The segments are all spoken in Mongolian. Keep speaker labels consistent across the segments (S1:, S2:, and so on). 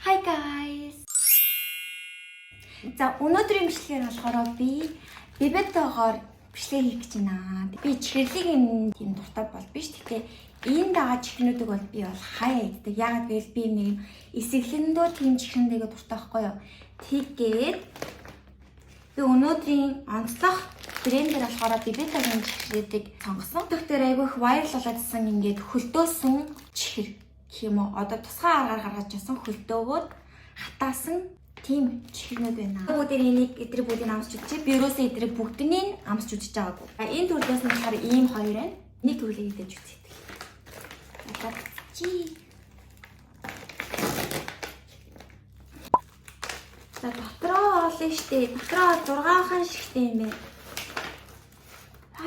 S1: Hi guys. За өнөөдрийн бичлэгээр болохоор би бебетогоор бичлэг хийх гэж байна. Би чихэрлэгийн тийм дуртай бол биш. Гэхдээ энэ дагаа чихнүүдийг бол би бол хаяа иддэг. Яагаад гэвэл би нэг эсэглэндөө тийм чихэндээ дуртай байхгүй юу. Тэгээд би өнөөдрийн онцлог брендээр болохоор бебетогийн чихрүүдийг сонгосон. Тэгэхээр айгүй их вайрал болоодсан ингээд хөлдөөсөн чихэр гэх юм уу. Одоо тусгай аргаар гаргаж ирсэн хөлдөөгөөд хатаасан тийм чихрнүүд байна. Бүгдээр энийг эдрэг бүгдийг амсч үзчихье. Би ерөөсөө эдрэг бүгднийг амсч үзэж байгаагүй. Энэ төрлөөс нь болохоор ийм хоёр байна. Нэг төрлийг идэж үзье. Одоо чи. За дотроо олно штэ. Дотроо 6хан шигтэй юм байна.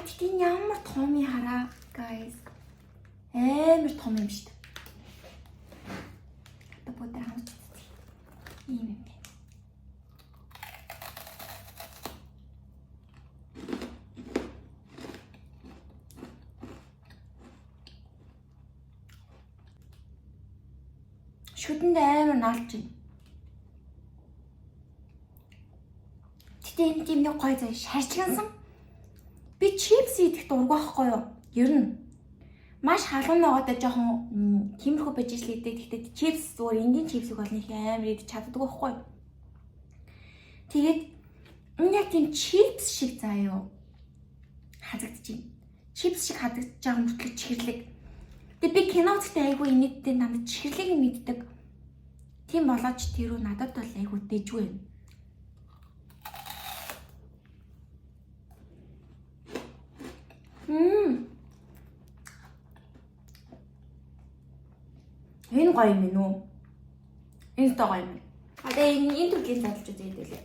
S1: Тэгтээ ямар том юм хараа guys. Амар том юм штэ. Одоо бүгдээр амсч үзье. Ийм юм. Шүдэнд амар наалж байна. Тэгтээ энэ тийм нэг гоё зай шарчгансан. Би чипс идэх дург байхгүй юу? Ер нь маш халуун байгаадаа жоохон тиймэрхүү байж л идэх. Тэгтээ чипс зүгээр энгийн чипсийг бол нэг амар идэж чаддаг байхгүй юу? Тэгээд энэ яг тийм чипс шиг заа юу? Хазагдчих. Чипс шиг хазагдж байгаа мөртлөө чихэрлэг. Тэгээд би кино үзэхдээ айгүй инээдтэй надад чихэрлэг юм мэддэг. Тийм болооч тэрүү надад бол айгүй дэжгүй юм. Энэ гоё юм уу? Энэ гоё юм. Одоо энэ төрлийн задлж үзээд байлээ.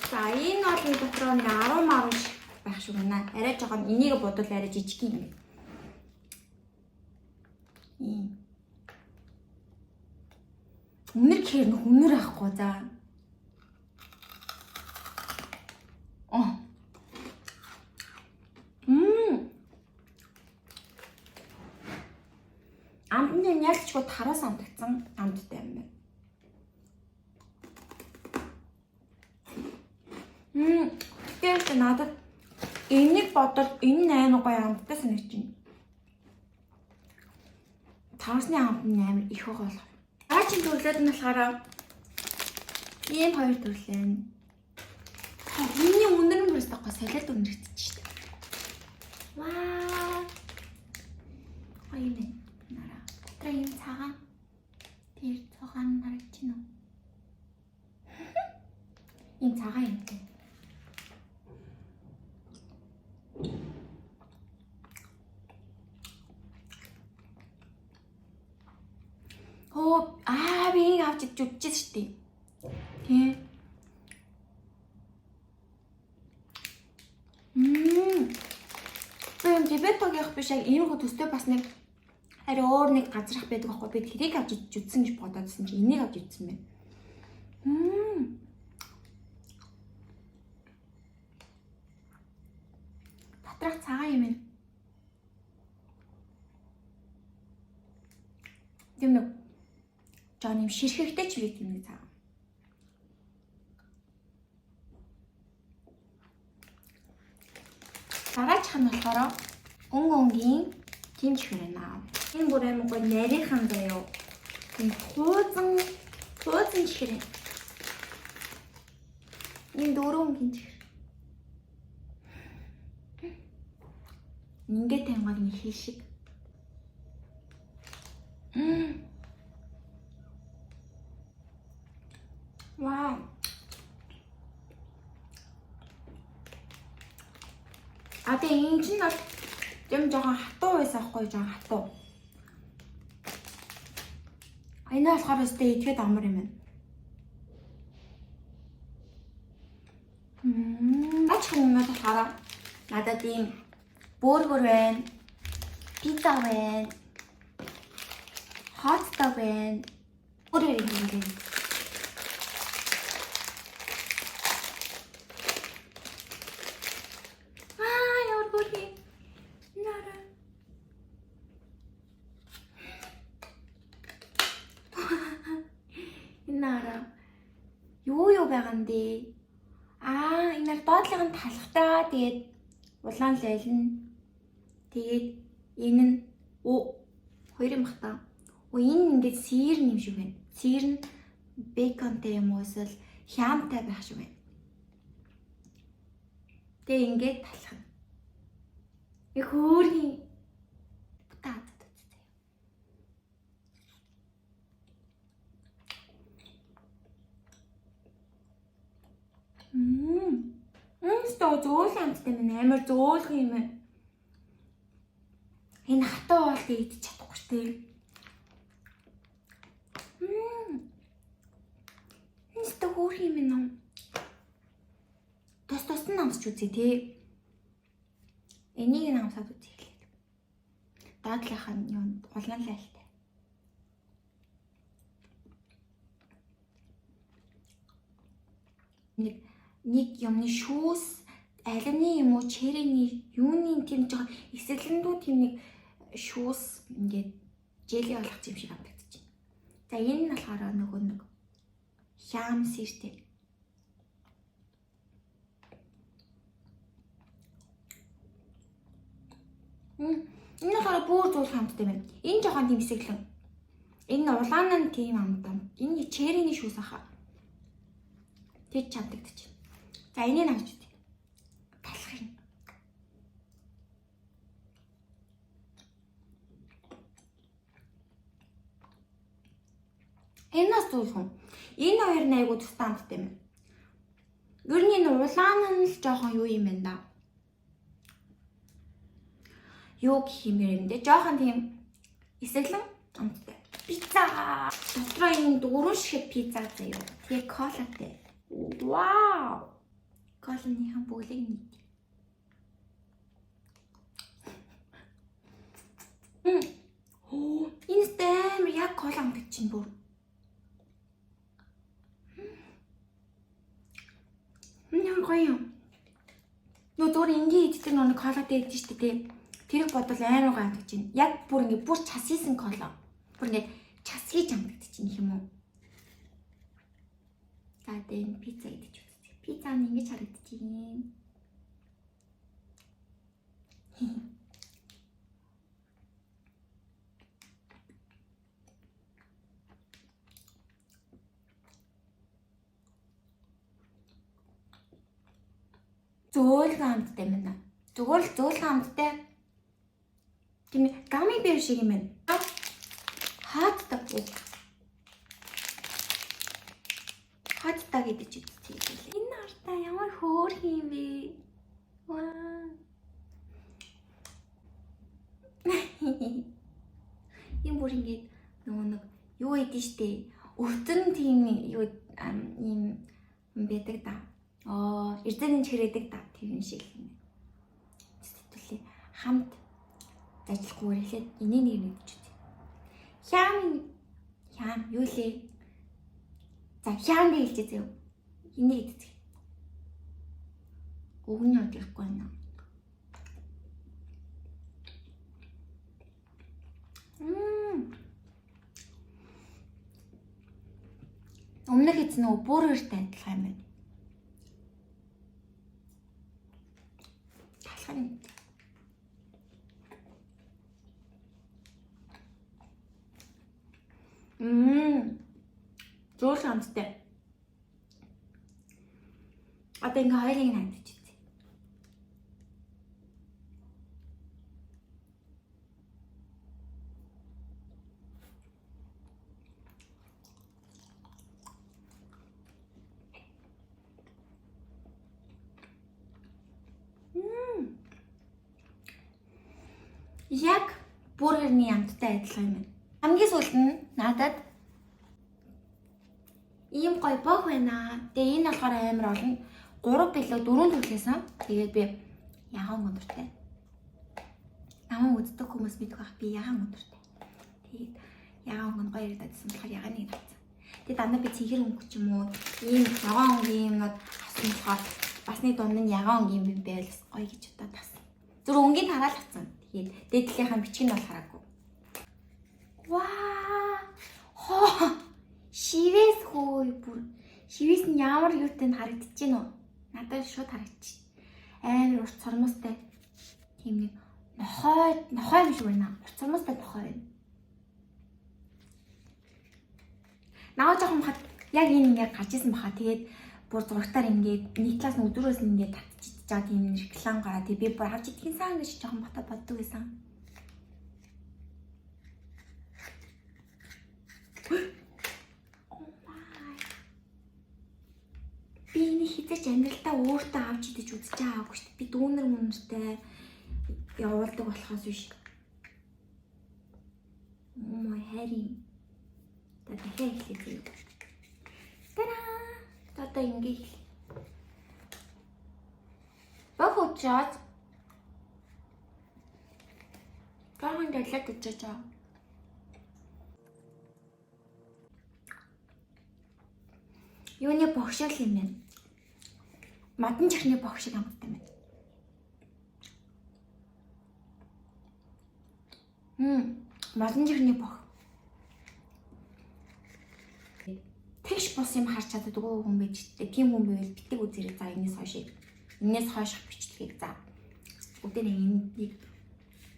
S1: За энэ бол нэг дотроо 10 мав шиг байх шиг байна. Арай жоохон энийг бодвол арай жижиг юм. Үнэр гэхээр нэг үнэр ахгүй за. Амтны ялчгүй тараас амтгцсан амттай юм байна. Тэгэхээр надад энийг бодвол энэ 8 гоё амттай санагдаж байна. Таасны амт нь амар их байгаа болох. Аачин төрлөөд нь болохоор ийм хоёр төрөл байна. Миний үнэр нь бүрээс тахгүй салаад үнэрчиж штэ. Ваа. Гоё юм. Нара. Тэр юм цагаан. Тэр цагаан харагч нь. Ийм цагаан юм. Би авч идэж үдчихсэн шүү дээ. Тий. Бебетогийнх биш яг иймэрхүү төстэй бас нэг харин өөр нэг газрах байдаг аахгүй. Би тэрийг авч идэж үдсэн гэж бодоодсэн чи энийг авч идсэн байна. Доторх цагаан юм байна. Тийм нэг жоо нэм ширхэгтэй ч витамин нэг цаа. Дараачих нь болохоор өнгийн тийм чихэр байна. Энэ бүр амар гоё нарийнхан заяо. Тийм хуудан чихэр. Энэ дөрөв өнгийн чихэр. Ингээд тангал нэг хий шиг. Вау. Тэгээ энэ чинь бол юм жоохон хатуу байсан аахгүй жоохон хатуу. Энэ болохоор өстэй идэхэд амар юм байна. Ач хүмүүс болохоор надад ийм бургер байна. Пицца байна. Hot dog байна. Бургер юм байна. юу байгаа юм дээ? Энэ доотлого нь талхтаа тэгээд улаан лайлна. Тэгээд энэ нь хоёр юм бахта. Энэ ингээд сир юм шиг байна. Сир нь беконтэй юм уу эсвэл хямтай байх шиг байна. Тэгээ ингээд талхна. Яг хөөргийн бутаад үзье. Стоо зөөл амттай минь амар зөөлх юм байна. Энэ хатаа бол идэж чадахгүй шүү дээ. Энэ стоо хөөрх юм байна. Тус нь амсч үзье тий. Энийг намсаад үзье хэлээд. Даадлахаа юу улаан лайлтай. Нэг юмны шүүс алимны юм уу черэний юуны тийм жоохон эсэлэндүү тийм нэг шүүс ингээд жели болох юм шиг амтагдаж байна. За энэ нь болохоор нөгөө нэг хям сэртэй. Энэ болохоор бүр зүйл хамттай байна. Энэ жоохон тийм эсэглэн. Энэ улаан нь тийм амтан. Энэ черэний шүүс ахаа. Тэг чамдагдаж байна. За энийг авч үзье. Талах юм. Энэ нас зүүлхэн. Энэ хоёр нь айгуу тустай амттай юм. Ер нь энэ улаан нь л жоохон юу юм байна да. Юу гэх юм бэ? Жоохон тийм эсэглэн амттай. Пицца. Дотроо энэ дөрөв шиг пицца заяа. Тэгээ колатай. Вау! Коланыхан бүглэг нийт. Энэ стэм яг кола амтч чинь бүр. Яа гоё. Нөө зур ингийн идэх нэг колатай идэж штэ тий. Тэрийг бодвол амар гоё амтч чинь. Яг бүр ингэ бүр час хийсэн кола. Бүр ингэ час хийж амтч чинь юм уу? За энэ пицца идэж үзье. Пицца нь ингэж харагдчихээн. Зөөл гамттай байна. Зөөл гамттай. Тийм гами бэр шиг юм байна. Хааддаг. Хааддаг гэдэж үзье. Энэ артаа ямар хөөр юм бэ? Ваа. Юм бүр ингэж нөгөө нэг юу идэв штэ. Өвтөн тийм юу юм байдаг да. Эрдэнэ чирээдэг да. Тэр юм шиг юм. Сэтгэлээ хамт ажиллахгүй ирэхэд энийг нэгж үзье. Хям юу лээ? За хям гэж хэлж заяа. Энийг идэх. Өгний удахгүй байна. Өмнөх эзэн нөгөө бүрээртэй адилхан юм байна. Талхан. Зөөл амттай. Одоо ингээ хоёрыг надад үзье. Яг бургерний амттай адилхан юм байна. Хамгийн сүүлд нь надад ийм гоё бог байна. Тэгээ энэ болохоор амар олон 3 билүү 4 төрлөөсөн. Тэгээд би ягаан өндөртэй. Намайг үздэг хүмүүс мэдэх байх би ягаан өндөртэй. Тэгээд ягаан өнгө гоё яриадсан болохоор ягааны тавцсан. Тэгээд дандаа би цэнхэр өнгө ч юм уу ийм ягаан өнгийн юмнууд авсан болохоор бас нэг дунд нь ягаан өнгийн юм байл гоё гэж удаа тасан. Зүр өнгийн тараал авсан. Тэгээд дээдлийнхэн бичиг нь бол хараагүй. Ваа! Хоо! Шивээс хөөе бүр Шивээс нь ямар юутай нь харагдчихэв нөө. Надад шууд харагдчих. Амар урт цормостой. Тийм нэг нохой юм шиг байна. Урт цормостой нохой байна. Наа жоохон хат яг энэ ингээд гарч исэн баха. Тэгээд бүр зурагтаар ингээд нэг талаас нь өдрөөс нь ингээд татчихж байгаа тийм реклам гараа. Тэгээд би бүр харж идэх сан гэж жоохон бата боддог байсан. Би энэ хизээч амьдралдаа өөртөө авч идэж үзэж байгаагүй шүү дээ. Би дүүнер мөнөртэй явуулдаг болохоос биш. Мой хари. Та дахиад хэлээ. Тараа. Одоо ингэ. Бохочод. Гахын дэлгэж очоо. Юуны бохшил юм бэ? Мадан чихний бохшиг амттай юм байна. Мадан чихний бох. Тэгш бос юм харж чаддаггүй хүн байж тээ. Тийм хүн байвал битэг үзэрэй. За энэс хойш. Энэс хойш бичлэгийг за. Өдөр энийг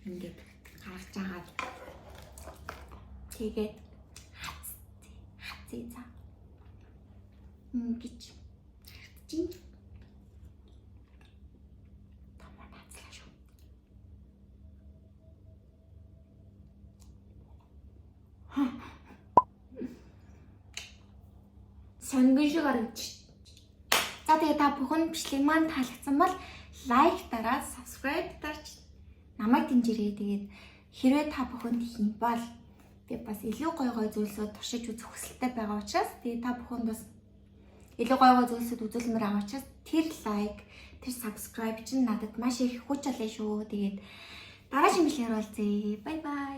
S1: ингээд гаргаж агаад. Тэгээд хацээ за. Гэж чинь томор нацлаа шүү. Сонгон шиг харагдчих. За тэгээ та бүхэн бичлэг маань таалагдсан бол лайк дараа subscribe дарж намайг дэмжээрэй. Тэгээд хэрвээ та бүхэнд хийм бол би бас илүү гой гой зүйлсүүд туршиж үзэх хүсэлтэй байгаа учраас тэгээд та бүхэнд бас илүү гой гой зүйлсүүд үзүүлмээр байгаа учраас тэр лайк, тэр subscribe чинь надад маш их хүч олно шүү. Тэгээд дараагийн бичлэгээр уулзъя. Бай бай.